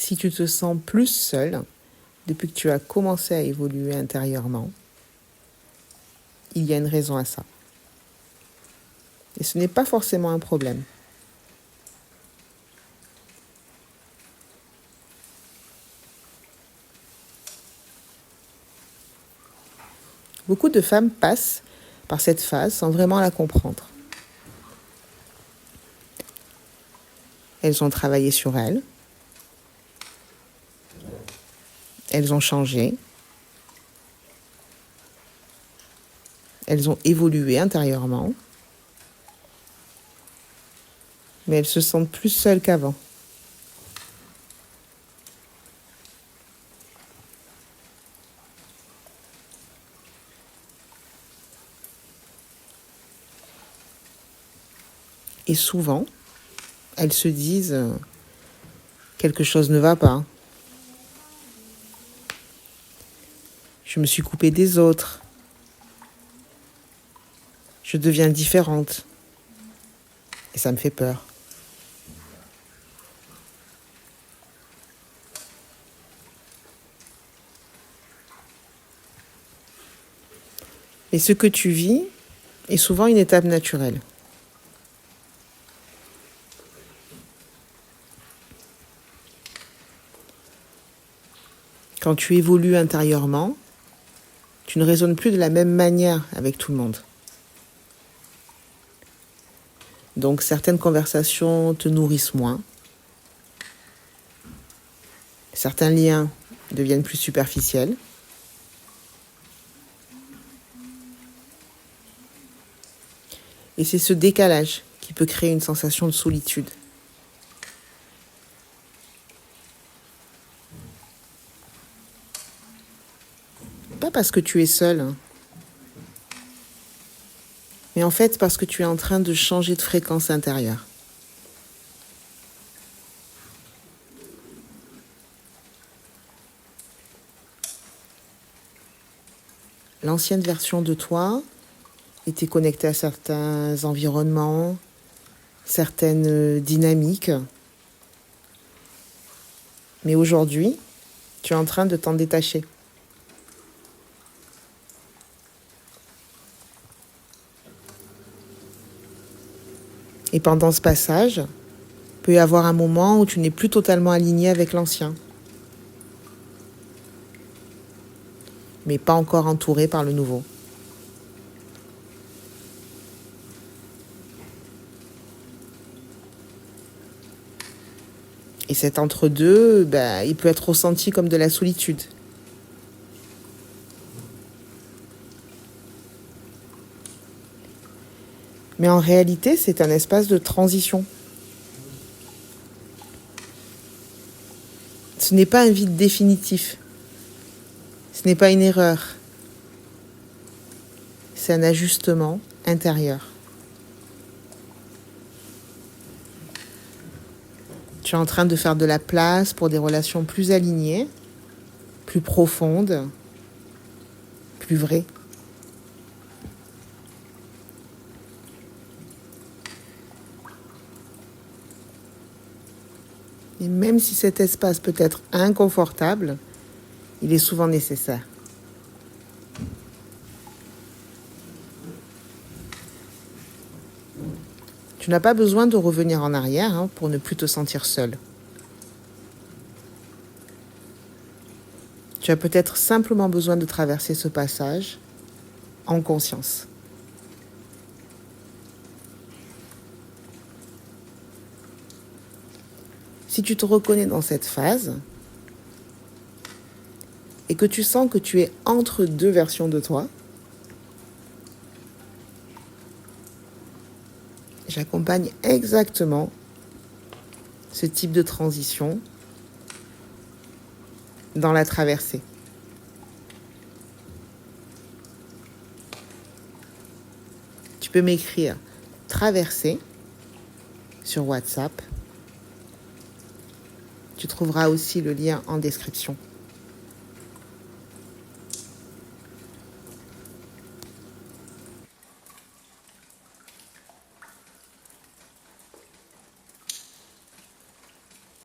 Si tu te sens plus seul depuis que tu as commencé à évoluer intérieurement, il y a une raison à ça. Et ce n'est pas forcément un problème. Beaucoup de femmes passent par cette phase sans vraiment la comprendre. Elles ont travaillé sur elles. Elles ont changé. Elles ont évolué intérieurement. Mais elles se sentent plus seules qu'avant. Et souvent, elles se disent quelque chose ne va pas. Je me suis coupée des autres. Je deviens différente. Et ça me fait peur. Et ce que tu vis est souvent une étape naturelle. Quand tu évolues intérieurement, tu ne raisonnes plus de la même manière avec tout le monde. Donc certaines conversations te nourrissent moins. Certains liens deviennent plus superficiels. Et c'est ce décalage qui peut créer une sensation de solitude. Pas parce que tu es seul, mais en fait parce que tu es en train de changer de fréquence intérieure. L'ancienne version de toi était connectée à certains environnements, certaines dynamiques. Mais aujourd'hui, tu es en train de t'en détacher. Et pendant ce passage, il peut y avoir un moment où tu n'es plus totalement aligné avec l'ancien, mais pas encore entouré par le nouveau. Et cet entre-deux, il peut être ressenti comme de la solitude. Mais en réalité, c'est un espace de transition. Ce n'est pas un vide définitif. Ce n'est pas une erreur. C'est un ajustement intérieur. Tu es en train de faire de la place pour des relations plus alignées, plus profondes, plus vraies. Et même si cet espace peut être inconfortable, il est souvent nécessaire. Tu n'as pas besoin de revenir en arrière pour ne plus te sentir seul. Tu as peut-être simplement besoin de traverser ce passage en conscience. Si tu te reconnais dans cette phase et que tu sens que tu es entre deux versions de toi, j'accompagne exactement ce type de transition dans la traversée. Tu peux m'écrire traversée sur WhatsApp. Tu trouveras aussi le lien en description.